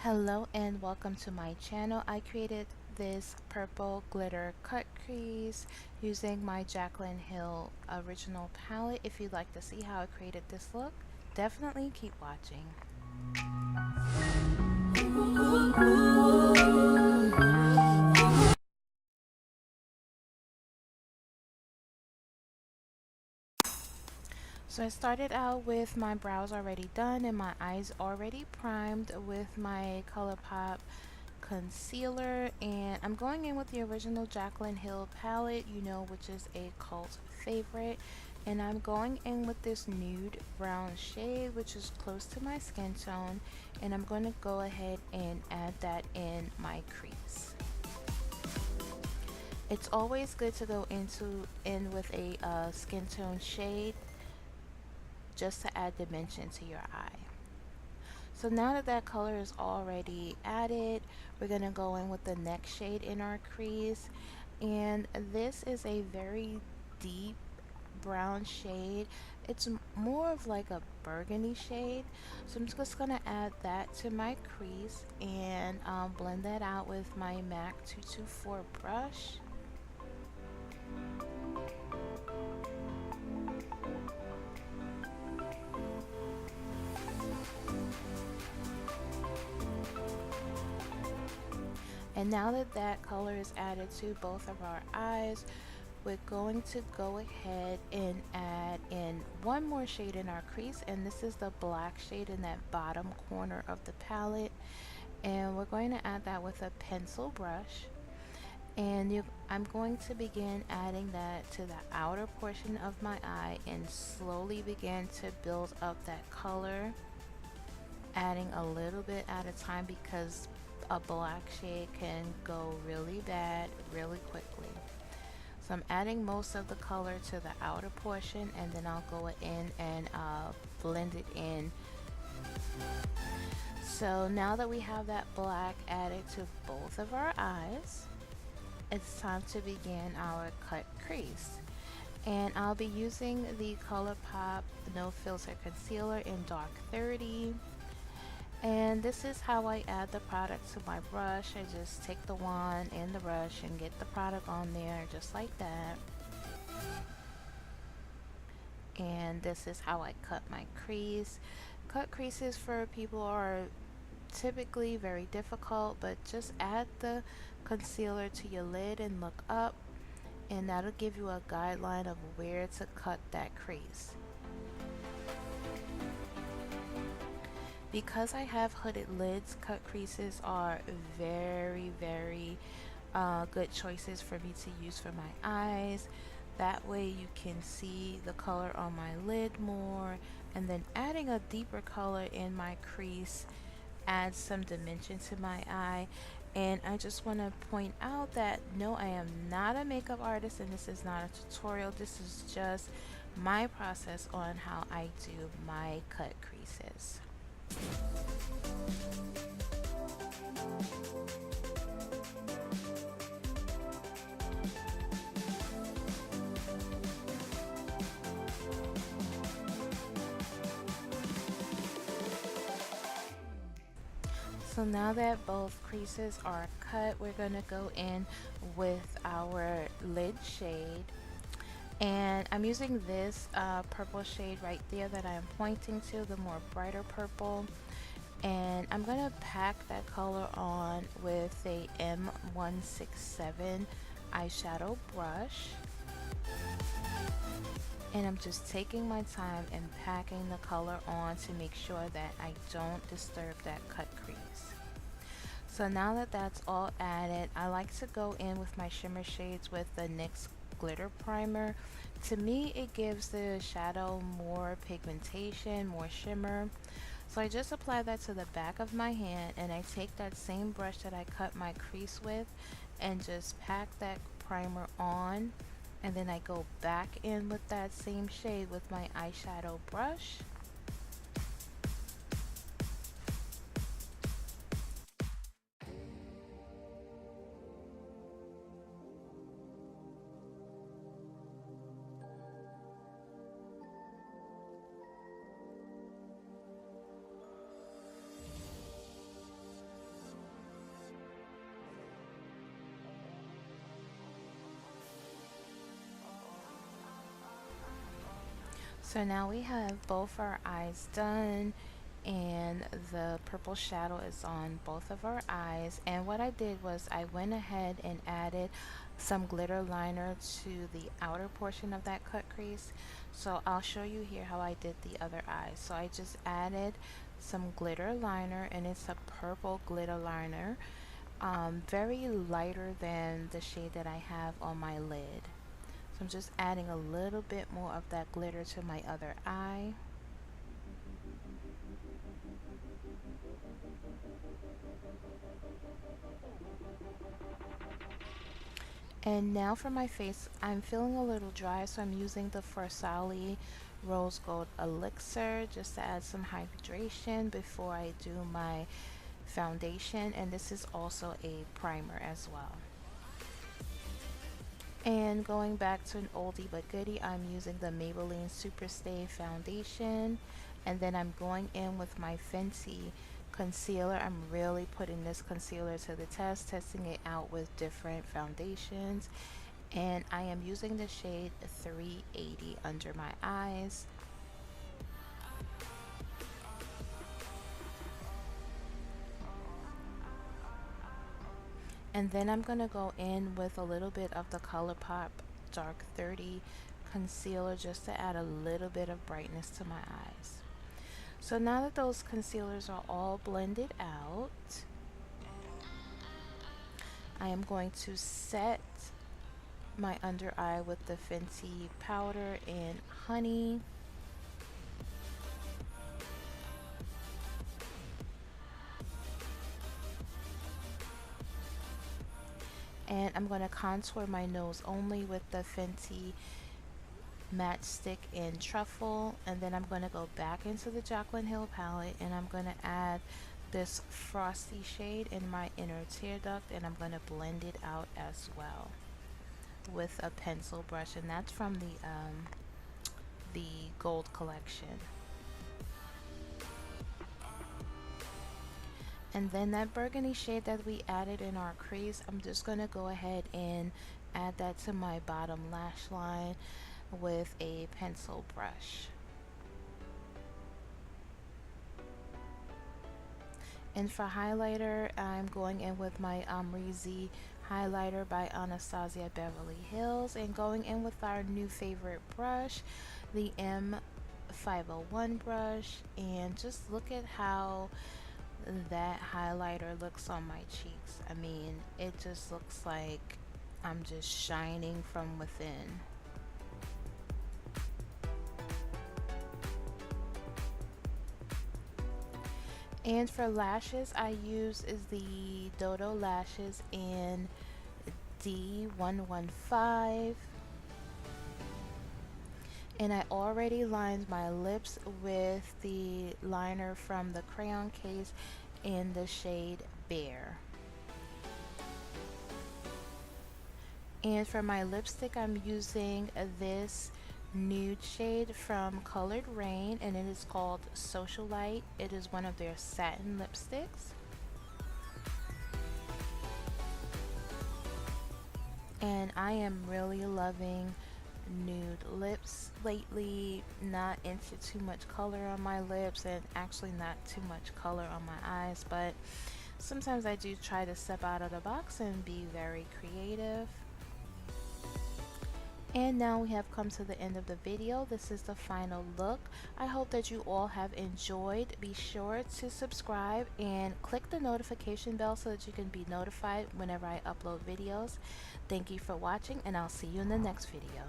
Hello and welcome to my channel. I created this purple glitter cut crease using my Jaclyn Hill original palette. If you'd like to see how I created this look, definitely keep watching. So I started out with my brows already done and my eyes already primed with my ColourPop concealer, and I'm going in with the original Jaclyn Hill palette, which is a cult favorite, and I'm going in with this nude brown shade which is close to my skin tone, and I'm going to go ahead and add that in my crease. It's always good to go in with a skin tone shade just to add dimension to your eye. So now that that color is already added, we're going to go in with the next shade in our crease. And this is a very deep brown shade. It's more of like a burgundy shade. So I'm just going to add that to my crease and blend that out with my MAC 224 brush. And now that that color is added to both of our eyes, we're going to go ahead and add in one more shade in our crease, and this is the black shade in that bottom corner of the palette, and we're going to add that with a pencil brush. And I'm going to begin adding that to the outer portion of my eye and slowly begin to build up that color, adding a little bit at a time because a black shade can go really bad really quickly. So I'm adding most of the color to the outer portion, and then I'll go in and blend it in. So now that we have that black added to both of our eyes, it's time to begin our cut crease. And I'll be using the ColourPop No Filter Concealer in Dark 30. And this is how I add the product to my brush. I just take the wand and the brush and get the product on there just like that. And this is how I cut my crease. Cut creases for people are typically very difficult, but just add the concealer to your lid and look up, and that'll give you a guideline of where to cut that crease. Because I have hooded lids, cut creases are very good choices for me to use for my eyes. That way you can see the color on my lid more, and then adding a deeper color in my crease adds some dimension to my eye. And I just want to point out that no, I am not a makeup artist and this is not a tutorial. This is just my process on how I do my cut creases. So now that both creases are cut, we're going to go in with our lid shade. And I'm using this purple shade right there that I'm pointing to, the more brighter purple. And I'm going to pack that color on with a M167 eyeshadow brush. And I'm just taking my time and packing the color on to make sure that I don't disturb that cut crease. So now that that's all added, I like to go in with my shimmer shades with the NYX glitter primer. To me, it gives the shadow more pigmentation, more shimmer. So I just apply that to the back of my hand, and I take that same brush that I cut my crease with and just pack that primer on, and then I go back in with that same shade with my eyeshadow brush. So now we have both our eyes done, and the purple shadow is on both of our eyes. And what I did was I went ahead and added some glitter liner to the outer portion of that cut crease. So I'll show you here how I did the other eye. So I just added some glitter liner, and it's a purple glitter liner, very lighter than the shade that I have on my lid. So I'm just adding a little bit more of that glitter to my other eye. And now for my face, I'm feeling a little dry, so I'm using the Farsali Rose Gold Elixir just to add some hydration before I do my foundation. And this is also a primer as well. And going back to an oldie but goodie, I'm using the Maybelline Superstay foundation, and then I'm going in with my Fenty concealer. I'm really putting this concealer to the test, testing it out with different foundations, and I am using the shade 380 under my eyes. And then I'm going to go in with a little bit of the ColourPop Dark 30 concealer just to add a little bit of brightness to my eyes. So now that those concealers are all blended out, I am going to set my under eye with the Fenty powder in Honey. And I'm going to contour my nose only with the Fenty Matchstick in Truffle. And then I'm going to go back into the Jaclyn Hill palette, and I'm going to add this frosty shade in my inner tear duct, and I'm going to blend it out as well with a pencil brush, and that's from the Gold Collection. And then that burgundy shade that we added in our crease, I'm just going to go ahead and add that to my bottom lash line with a pencil brush. And for highlighter, I'm going in with my Amrezy highlighter by Anastasia Beverly Hills, and going in with our new favorite brush, the M501 brush, and just look at how that highlighter looks on my cheeks. I mean, it just looks like I'm just shining from within. And for lashes, I use is the Dodo lashes in D115. And I already lined my lips with the liner from the crayon case in the shade Bear. And for my lipstick, I'm using this nude shade from Colored Rain, and it is called Socialite. It is one of their satin lipsticks. And I am really loving nude lips lately. Not into too much color on my lips, and actually not too much color on my eyes, but sometimes I do try to step out of the box and be very creative. And now we have come to the end of the video. This is the final look. I hope that you all have enjoyed. Be sure to subscribe and click the notification bell so that you can be notified whenever I upload videos. Thank you for watching, and I'll see you in the next video.